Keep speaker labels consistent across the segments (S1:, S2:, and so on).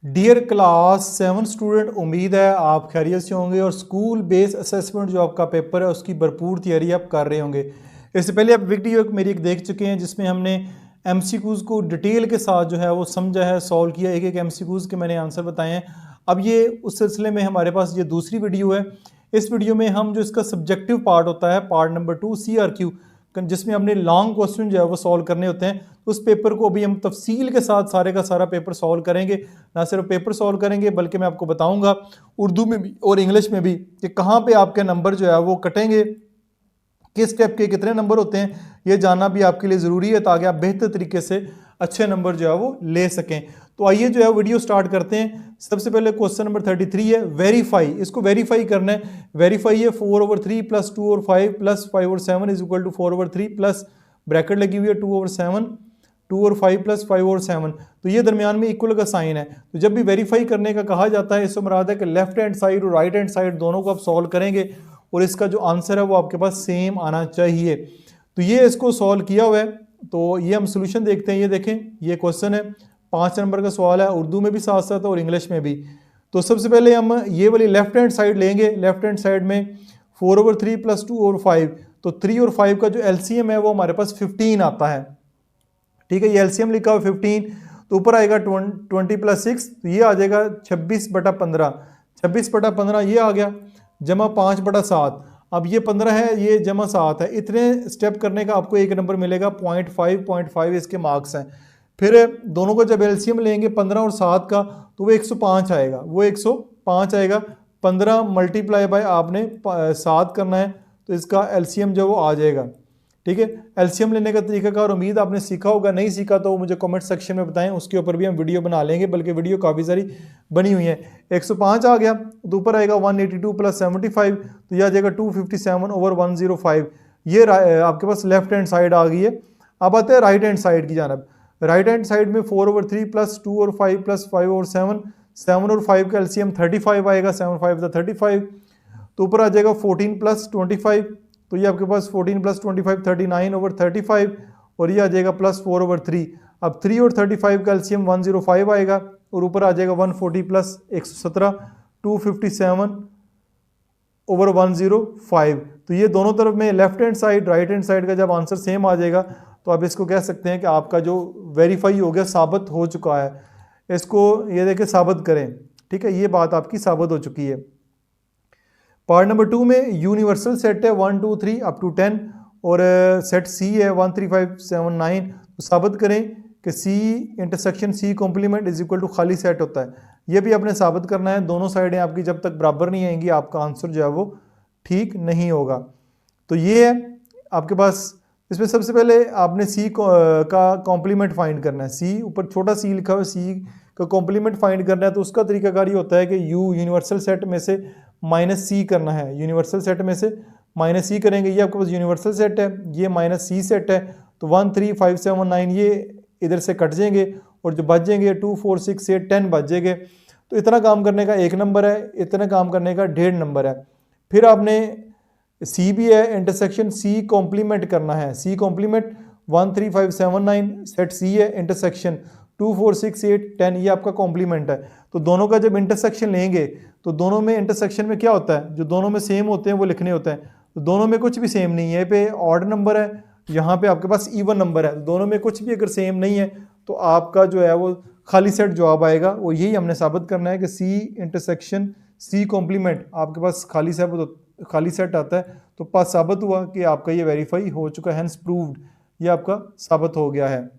S1: Dear class 7 student, उम्मीद है आप खैरियत से होंगे और स्कूल बेस असेसमेंट जो आपका पेपर है उसकी भरपूर तैयारी आप कर रहे होंगे। इससे पहले आप वीडियो मेरी एक देख चुके हैं जिसमें हमने एमसीक्यूज़ को डिटेल के साथ जो है वो समझा है, सॉल्व किया, एक एक एमसीक्यूज़ के मैंने आंसर बताए हैं। अब ये उस सिलसिले में हमारे पास ये दूसरी वीडियो है। इस वीडियो में हम जो इसका सब्जेक्टिव पार्ट होता है, पार्ट नंबर 2 CRQ, जिसमें हमने लॉन्ग क्वेश्चन जो है वो सॉल्व करने होते हैं, उस पेपर को अभी हम तफसील के साथ सारे का सारा पेपर सॉल्व करेंगे। ना सिर्फ पेपर सॉल्व करेंगे बल्कि मैं आपको बताऊंगा उर्दू में भी और इंग्लिश में भी कि कहाँ पे आपके नंबर जो है वो कटेंगे, किस स्टेप के कितने नंबर होते हैं, ये जानना भी आपके लिए ज़रूरी है ताकि आप बेहतर तरीके से अच्छे नंबर जो है वो ले सकें। तो आइए जो है वीडियो स्टार्ट करते हैं। सबसे पहले क्वेश्चन नंबर 33 है वेरीफाई। इसको वेरीफाई करना है। वेरीफाई है 4/3 प्लस 2 और 5 प्लस 5 और 7 is equal to 4/3 plus bracket लगी हुई है 2/7, 2 और 5 प्लस 5 और 7। तो ये दरमियान में इक्वल का साइन है। तो जब भी वेरीफाई करने का कहा जाता है, इससे मुराद है कि लेफ्ट हैंड साइड और राइट हैंड साइड दोनों को आप सॉल्व करेंगे और इसका जो आंसर है वो आपके पास सेम आना चाहिए। तो ये इसको सॉल्व किया हुआ है। तो ये हम सोल्यूशन देखते हैं। ये देखें, ये क्वेश्चन है, 5 नंबर का सवाल है, उर्दू में भी साथ साथ और इंग्लिश में भी। तो सबसे पहले हम ये वाली लेफ्ट हैंड साइड लेंगे। लेफ्ट हैंड साइड में 4/3 प्लस 2 और 5, तो 3 और 5 का जो एलसीएम है वो हमारे पास 15 आता है। ठीक है, ये एलसीएम लिखा हुआ 15। तो ऊपर आएगा 20 प्लस 6, तो ये आ जाएगा 26/15। 26/15 ये आ गया, जमा 5/7। अब ये 15 है, ये जमा 7 है। इतने स्टेप करने का आपको एक नंबर मिलेगा, 0.5 इसके मार्क्स हैं। फिर दोनों को जब एलसीएम लेंगे 15 और 7 का, तो वो 105 आएगा। वो 105 आएगा। 15 मल्टीप्लाई बाय आपने 7 करना है, तो इसका एलसीएम जो वो आ जाएगा। ठीक है, एलसीएम लेने का तरीकाकार उम्मीद आपने सीखा होगा। नहीं सीखा तो मुझे कमेंट सेक्शन में बताएं, उसके ऊपर भी हम वीडियो बना लेंगे, बल्कि वीडियो काफ़ी सारी बनी हुई है। 105 आ गया, तो ऊपर आएगा 182 प्लस 75, तो यह आ जाएगा 257/105। ये आपके पास लेफ्ट हैंड साइड आ गई है। अब आते हैं राइट हैंड साइड की जानब। राइट हैंड साइड में 4/3 प्लस 2 और 5 प्लस 5 और 7, 7 और 5 का एलसीएम 35 आएगा। 7 5 35, तो ऊपर आ जाएगा 14 प्लस 25, तो ये आपके पास 14 प्लस 25 39/35, और ये आ जाएगा प्लस 4/3। अब 3 और 35 का एलसीएम 105 आएगा, और ऊपर आ जाएगा 140 प्लस 117 257/105। तो ये दोनों तरफ में left hand side right hand side का जब आंसर सेम आ जाएगा, तो आप इसको कह सकते हैं कि आपका जो वेरीफाई हो गया, साबित हो चुका है। इसको ये देखें, साबित करें। ठीक है, ये बात आपकी साबित हो चुकी है। पार्ट नंबर 2 में यूनिवर्सल सेट है 1 2 3 अप टू 10, और सेट सी है 1 3 5 7 9। तो साबित करें कि C intersection C complement is equal to खाली सेट होता है। ये भी आपने साबित करना है। दोनों साइडें आपकी जब तक बराबर नहीं आएंगी, आपका आंसर जो है वो ठीक नहीं होगा। तो ये है आपके पास। इसमें सबसे पहले आपने सी का कॉम्प्लीमेंट फाइंड करना है। सी ऊपर छोटा सी लिखा हुआ, सी का कॉम्प्लीमेंट फाइंड करना है। तो उसका तरीकाकार ये होता है कि यू यूनिवर्सल सेट में से माइनस सी करना है। यूनिवर्सल सेट में से माइनस सी करेंगे। ये आपके पास यूनिवर्सल सेट है, ये माइनस सी सेट है। तो 1 3 5 7 9 ये इधर से कट जाएंगे, और जो बच जाएंगे 2 4 6 8 10 बच जाएंगे। तो इतना काम करने का एक नंबर है, इतना काम करने का 1.5 नंबर है। फिर आपने सी भी है, इंटरसेक्शन सी कॉम्प्लीमेंट करना है। सी कॉम्प्लीमेंट 1 3 5 7 9 सेट सी है, इंटरसेक्शन 2 4 6 8 10 ये आपका कॉम्प्लीमेंट है। तो दोनों का जब इंटरसेक्शन लेंगे, तो दोनों में इंटरसेक्शन में क्या होता है, जो दोनों में सेम होते हैं वो लिखने होते हैं। तो दोनों में कुछ भी सेम नहीं है, पे ऑड नंबर है, यहाँ पे आपके पास इवन नंबर है। दोनों में कुछ भी अगर सेम नहीं है, तो आपका जो है वो खाली सेट जवाब आएगा। वो यही हमने साबित करना है कि सी इंटरसेक्शन सी कॉम्प्लीमेंट आपके पास खाली सेट आता है। तो पास साबित हुआ कि आपका ये वेरीफाई हो चुका है, हेंस प्रूव्ड, ये आपका साबित हो गया है।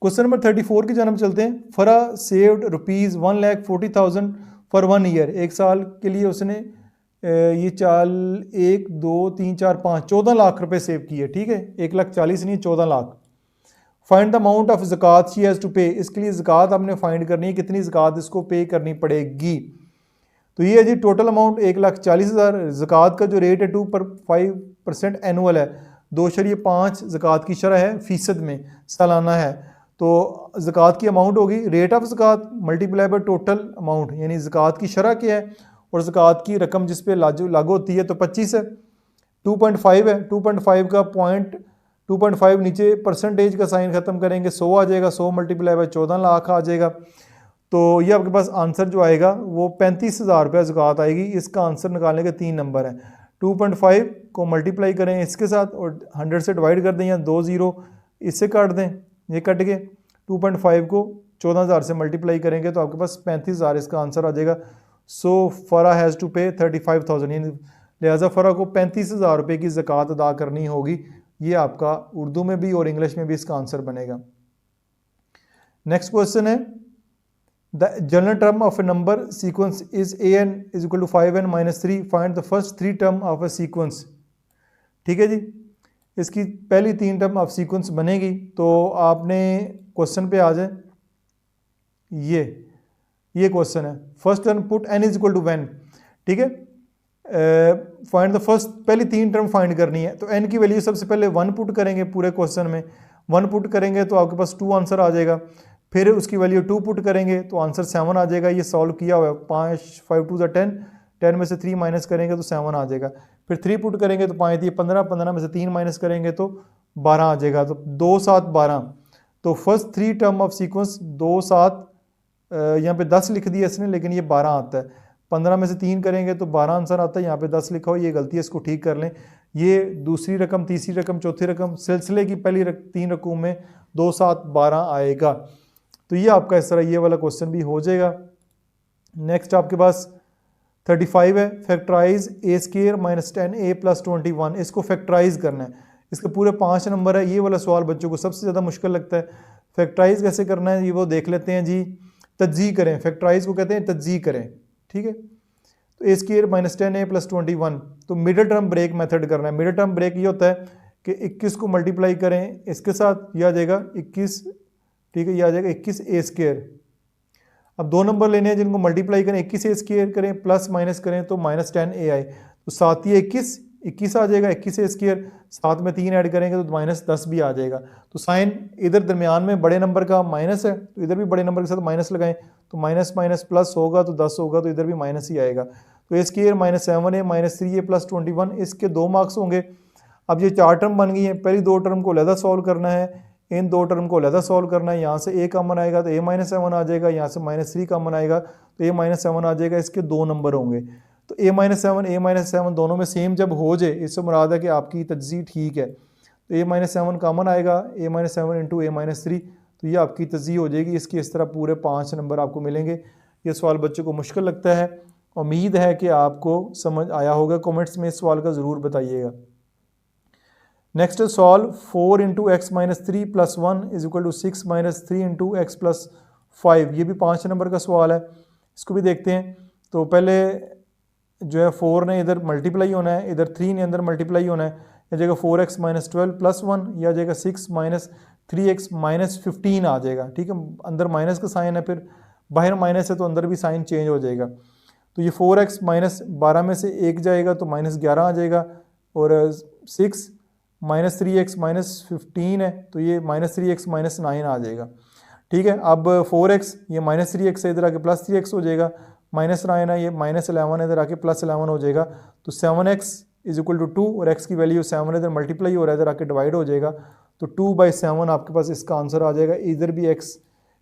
S1: क्वेश्चन नंबर 34 की जानब चलते हैं। फरा सेव्ड ₹1,40,000 फॉर 1 ईयर। एक साल के लिए उसने ये 1 2 3 4 5 14 लाख रुपए सेव किए। ठीक है, 1,40,000 नहीं, 14 lakh. Find the amount of ज़कात शी हैज़ टू पे। इसके लिए ज़कात आपने फाइंड करनी है, कितनी ज़कात इसको पे करनी पड़ेगी। तो ये है जी टोटल अमाउंट 1,40,000। ज़कात का जो रेट है 2.5% एनुअल है, 2.5 ज़कात की शरह है, फीसद में सालाना है। तो ज़कात की अमाउंट होगी रेट ऑफ ज़कात मल्टीप्लाई बाय टोटल अमाउंट, यानी ज़कात की शरह क्या है और ज़कात की रकम जिस पे लागू होती है। तो 25 है, 2.5 है, 2.5 का 2.5 नीचे परसेंटेज का साइन ख़त्म करेंगे, 100 आ जाएगा। 100 मल्टीप्लाई बाय 14 लाख आ जाएगा। तो ये आपके पास आंसर जो आएगा वो 35,000 रुपये ज़कात आएगी। इसका आंसर निकालने के 3 नंबर हैं। 2.5 को मल्टीप्लाई करें इसके साथ और 100 से डिवाइड कर दें या 2 ज़ीरो इससे काट दें, ये कट के 2.5 को 14,000 से मल्टीप्लाई करेंगे तो आपके पास 35,000 इसका आंसर आ जाएगा। सो फ़रा हैज़ टू पे 35,000, यानी लिहाजा फ़रा को 35,000 रुपये की ज़कात अदा करनी होगी। ये आपका उर्दू में भी और इंग्लिश में भी इसका आंसर बनेगा। नेक्स्ट क्वेश्चन है, the general term of a number sequence is an is equal to 5n minus 3, find the first 3 term of a sequence. ठीक है जी, इसकी पहली 3 टर्म ऑफ सीक्वेंस बनेगी। तो आपने क्वेश्चन पे आ जाए, ये क्वेश्चन है। First term put n is equal to one, ठीक है। फाइंड द फर्स्ट, पहली 3 टर्म फाइंड करनी है तो n की वैल्यू सबसे पहले 1 पुट करेंगे, पूरे क्वेश्चन में 1 पुट करेंगे तो आपके पास 2 आंसर आ जाएगा। फिर उसकी वैल्यू 2 पुट करेंगे तो आंसर 7 आ जाएगा। ये सॉल्व किया हुआ है, 5 5 2 10, 10 में से 3 माइनस करेंगे तो 7 आ जाएगा। फिर 3 पुट करेंगे तो 5 दिए 15, 15 में से 3 माइनस करेंगे तो 12 आ जाएगा। तो 2 7 12, तो फर्स्ट 3 टर्म ऑफ सीक्वेंस 2 7, यहाँ पे 10 लिख दिया इसने लेकिन ये 12 आता है। 15 में से 3 करेंगे तो 12 आंसर आता है, यहाँ पे 10 लिखा हो, ये गलती है, इसको ठीक कर लें। ये दूसरी रकम, तीसरी रकम, चौथी रकम, सिलसिले की पहली 3 रकम में 2 7 12 आएगा। तो ये आपका इस तरह ये वाला क्वेश्चन भी हो जाएगा। नेक्स्ट आपके पास 35 है, फैक्टराइज ए स्क्वायर माइनस 10a प्लस 21, इसको फैक्टराइज करना है। इसके पूरे 5 नंबर है। ये वाला सवाल बच्चों को सबसे ज़्यादा मुश्किल लगता है। फैक्टराइज कैसे करना है ये वो देख लेते हैं जी। तज्जी करें, फैक्टराइज को कहते हैं तज्जी करें, ठीक है। तो A square minus 10a plus 21, तो मिडल टर्म ब्रेक मेथड करना है। मिडल टर्म ब्रेक ये होता है कि 21 को मल्टीप्लाई करें इसके साथ, ये आ जाएगा 21, ठीक है, ये आ जाएगा 21 ए स्क्वायर। अब 2 नंबर लेने हैं जिनको मल्टीप्लाई करें, 21 ए स्क्वायर करें प्लस माइनस करें तो माइनस 10a आए, तो 7 ये 21 आ जाएगा, 21 ए स्क्वायर, साथ में 3 ऐड करेंगे तो माइनस 10 भी आ जाएगा। तो साइन इधर दरमियान में बड़े नंबर का माइनस है तो इधर भी बड़े नंबर के साथ माइनस लगाएं, तो माइनस माइनस प्लस होगा तो 10 होगा, तो इधर भी माइनस ही आएगा। तो A square minus 7a minus 3a plus 21, इसके 2 मार्क्स होंगे। अब ये 4 टर्म बन गई हैं, पहली 2 टर्म को अलहदा सॉल्व करना है, इन 2 टर्म को अलहदा सॉल्व करना है। यहाँ से a कॉमन आएगा तो a माइनस 7 आ जाएगा, यहाँ से माइनस 3 कॉमन आएगा तो a माइनस 7 आ जाएगा। इसके 2 नंबर होंगे। तो a माइनस 7 दोनों में सेम जब हो जाए, इससे मुराद है कि आपकी तज्ज़ी ठीक है। तो a माइनस 7 कॉमन आएगा, a minus 7 into a minus 3, तो ये आपकी तज्ज़ी हो जाएगी। इसकी इस तरह पूरे 5 नंबर आपको मिलेंगे। ये सवाल बच्चों को मुश्किल लगता है, उम्मीद है कि आपको समझ आया होगा। कमेंट्स में इस सवाल का ज़रूर बताइएगा। Next solve 4 into X minus 3 plus 1 is equal to 6 minus 3 into X plus 5। ये भी 5 नंबर का सवाल है, इसको भी देखते हैं। तो पहले जो है 4 ने इधर मल्टीप्लाई होना है, इधर 3 ने अंदर मल्टीप्लाई होना है। या जगह 4x माइनस 12 प्लस 1, या जगह 6 माइनस 3x माइनस 15 आ जाएगा, ठीक है। अंदर माइनस का साइन है, फिर बाहर माइनस है तो अंदर भी साइन चेंज हो जाएगा। तो ये 4x माइनस 12 में से 1 जाएगा तो माइनस 11 आ जाएगा, और 6 माइनस 3x माइनस 15 है तो ये माइनस 3x माइनस 9 आ जाएगा, ठीक है। अब 4x ये माइनस 3x है, इधर आके प्लस 3x हो जाएगा, माइनस 9 है, ये माइनस 11 है, इधर आके प्लस 11 हो जाएगा। तो 7x इज इक्वल टू 2, और x की वैल्यू 7 इधर मल्टीप्लाई हो रहा है, इधर आके डिवाइड हो जाएगा। तो 2/7 आपके पास इसका आंसर आ जाएगा। इधर भी x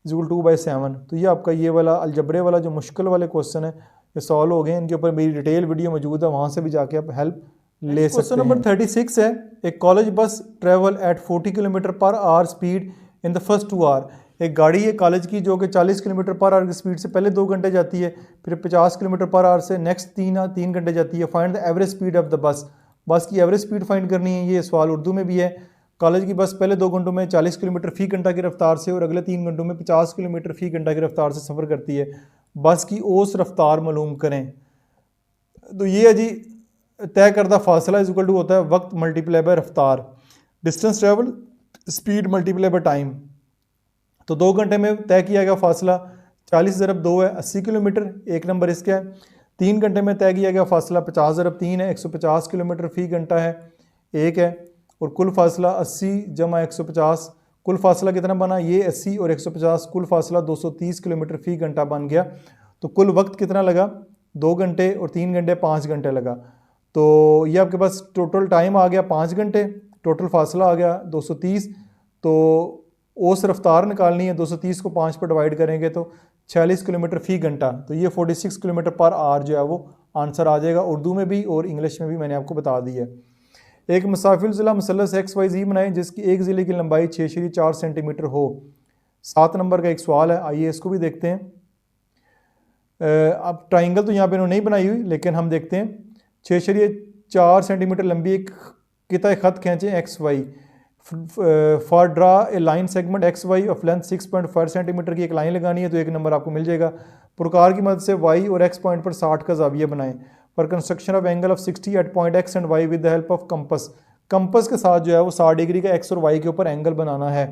S1: इज इक्वल 2/7। तो ये आपका ये वाला अलजबरे वाला जो मुश्किल वाले क्वेश्चन है ये सॉल्व हो गए। इनके ऊपर मेरी डिटेल वीडियो मौजूद है, वहाँ से भी जाके आप हेल्प ले सकते हैं। क्वेश्चन नंबर 36 है, एक college bus travel at 40 kilometre per hour speed in the first 2 hour. एक गाड़ी है कॉलेज की जो कि 40 किलोमीटर पर आवर की स्पीड से पहले 2 घंटे जाती है, फिर 50 किलोमीटर पर आवर से नेक्स्ट 3 घंटे जाती है। Find the average speed of the bus. बस की एवरेज स्पीड फाइंड करनी है। ये सवाल उर्दू में भी है। कॉलेज की बस पहले 2 घंटों में 40 किलोमीटर फ़ी घंटा की रफ्तार से और अगले 3 घंटों में 50 किलोमीटर फ़ी घंटा की रफ्तार से सफ़र करती है। बस की औसत रफ्तार मालूम करें। तो ये है जी, तय करदा फासला इज इक्वल टू होता है वक्त मल्टीप्लाई बाय रफ्तार, distance travel speed multiply by time. तो 2 घंटे में तय किया गया फासला 40 ज़रब 2 है 80 किलोमीटर, एक नंबर इसका है। 3 घंटे में तय किया गया फासला 50 ज़रब 3 है 150 किलोमीटर फ़ी घंटा है, एक है। और कुल फासला 80 जमा 150, कुल फासला कितना बना, ये 80 और 150, कुल फासला 230 किलोमीटर फ़ी घंटा बन गया। तो कुल वक्त कितना लगा, 2 घंटे और 3 घंटे 5 घंटे लगा। तो ये आपके पास टोटल टाइम आ गया 5 घंटे, टोटल फासला आ गया 230। तो औसत रफ्तार निकालनी है, 230 को 5 पर डिवाइड करेंगे तो 46 किलोमीटर फ़ी घंटा, तो ये 46 किलोमीटर पर आवर जो है वो आंसर आ जाएगा, उर्दू में भी और इंग्लिश में भी मैंने आपको बता दिया है। एक मुसाफिर ज़िला मुसल्लस XYZ बनाएं जिसकी एक ज़िले की लंबाई 6.4 सेंटीमीटर हो। 7 नंबर का एक सवाल है, आइए इसको भी देखते हैं। अब ट्राइंगल तो यहाँ पे इन्होंने नहीं बनाई हुई, लेकिन हम देखते हैं। 6.4 सेंटीमीटर लंबी एक किता खत खींचें XY, for draw a line segment XY of length 6.5 centimetre की एक लाइन लगानी है, तो 1 नंबर आपको मिल जाएगा। प्रकार की मदद से Y और X पॉइंट पर 60 का जाविया बनाएं। For construction of angle of 60 at point X and Y with the help of compass, compass के साथ जो है वो 60 डिग्री का X और Y के ऊपर एंगल बनाना है।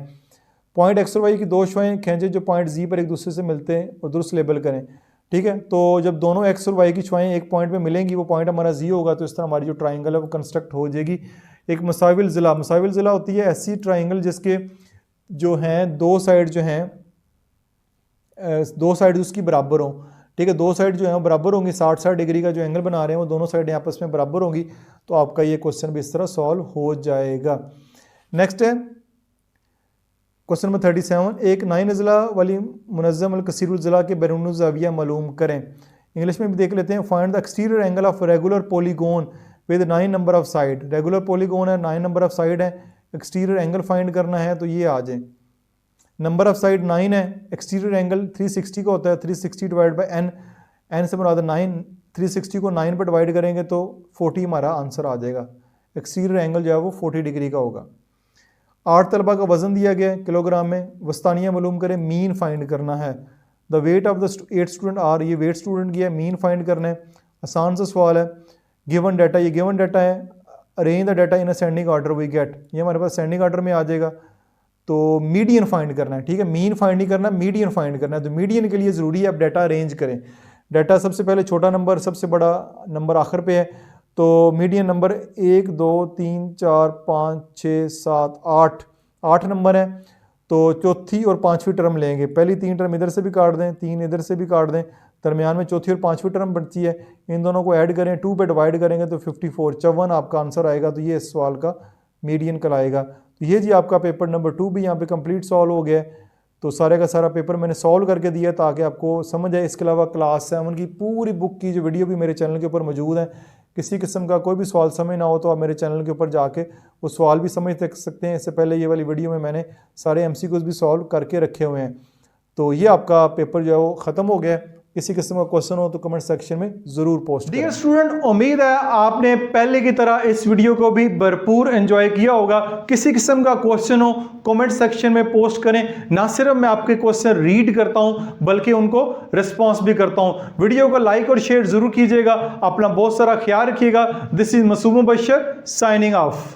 S1: पॉइंट X और Y की दो शुआएं खींचें जो पॉइंट Z पर एक दूसरे से मिलते हैं और दुरुस्त लेबल करें। ठीक है, तो जब दोनों X और Y की शुआएं एक पॉइंट पे मिलेंगी, वो पॉइंट हमारा Z होगा, तो इस तरह हमारी जो ट्राइंगल है वो कंस्ट्रक्ट हो जाएगी। एक मुसाविल ज़िला होती है ऐसी ट्राइंगल जिसके जो हैं दो साइड जो हैं दो साइड उसकी बराबर हों। ठीक है, दो साइड जो है वो बराबर होंगी, 60 डिग्री का जो एंगल बना रहे हैं वो दोनों साइड आपस में बराबर होंगी, तो आपका ये क्वेश्चन भी इस तरह सॉल्व हो जाएगा। नेक्स्ट है क्वेश्चन नंबर 37, एक 9 अज़ला वाली मुनज़्ज़म अल-कसीरुल ज़िला के बैरून ज़ाविया मालूम करें। इंग्लिश में भी देख लेते हैं। Find the exterior angle of regular polygon with 9 number of side. Regular polygon है, 9 नंबर ऑफ साइड है, एक्सटीरियर एंगल फाइंड करना है, तो ये आ जाए। नंबर ऑफ साइड 9 है, एक्सटीरियर एंगल 360 का होता है, 360 डिवाइड बाई एन, एन से मुराद 9, 360 को 9 पर डिवाइड करेंगे तो 40 हमारा आंसर आ जाएगा। एक्सटीरियर एंगल जो है वो 40 डिग्री का होगा। 8 तलबा का वजन दिया गया है किलोग्राम में, वस्तानिया मालूम करें, मीन फाइंड करना है। The weight of the 8 student are, ये वेट स्टूडेंट की है, मीन फाइंड करना है। आसान सा सवाल है। गिवन डाटा, ये गिवन डाटा है। Arrange the data in ascending order we get, ये हमारे पास असेंडिंग ऑर्डर में आ जाएगा। तो मीडियन फाइंड करना है। ठीक है, मीन फाइंड नहीं करना, मीडियन फाइंड करना है। तो मीडियन के लिए ज़रूरी है आप डाटा अरेंज करें। डाटा सबसे पहले छोटा नंबर, सबसे बड़ा नंबर आखिर पे है, तो मीडियन नंबर 1 2 3 4 5 6 7 8 नंबर है, तो चौथी और पाँचवीं टर्म लेंगे। पहली 3 टर्म इधर से भी काट दें, 3 इधर से भी काट दें, दरमियान में चौथी और पाँचवीं टर्म बनती है, इन दोनों को ऐड करें, 2 पे डिवाइड करेंगे तो 54 54 आपका आंसर आएगा। तो ये इस सवाल का मीडियन कहलाएगा। तो ये जी आपका पेपर नंबर 2 भी यहाँ पे कंप्लीट सॉल्व हो गया है। तो सारे का सारा पेपर मैंने सॉल्व करके दिया ताकि आपको समझ आए। इसके अलावा क्लास 7 की पूरी बुक की जो वीडियो भी मेरे चैनल के ऊपर मौजूद है। किसी किस्म का कोई भी सवाल समझ ना हो तो आप मेरे चैनल के ऊपर जाके वो सवाल भी समझ सकते हैं। इससे पहले ये वाली वीडियो में मैंने सारे MCQs भी सॉल्व करके रखे हुए हैं। तो ये आपका पेपर जो है वो ख़त्म हो गया है। किसी किस्म का क्वेश्चन हो तो कमेंट सेक्शन में ज़रूर पोस्ट करें। डियर स्टूडेंट, उम्मीद है आपने पहले की तरह इस वीडियो को भी भरपूर एंजॉय किया होगा। किसी किस्म का क्वेश्चन हो कमेंट सेक्शन में पोस्ट करें। ना सिर्फ मैं आपके क्वेश्चन रीड करता हूं बल्कि उनको रिस्पॉन्स भी करता हूं। वीडियो को लाइक और शेयर जरूर कीजिएगा। अपना बहुत सारा ख्याल रखिएगा। This is Masoom Bashar signing of.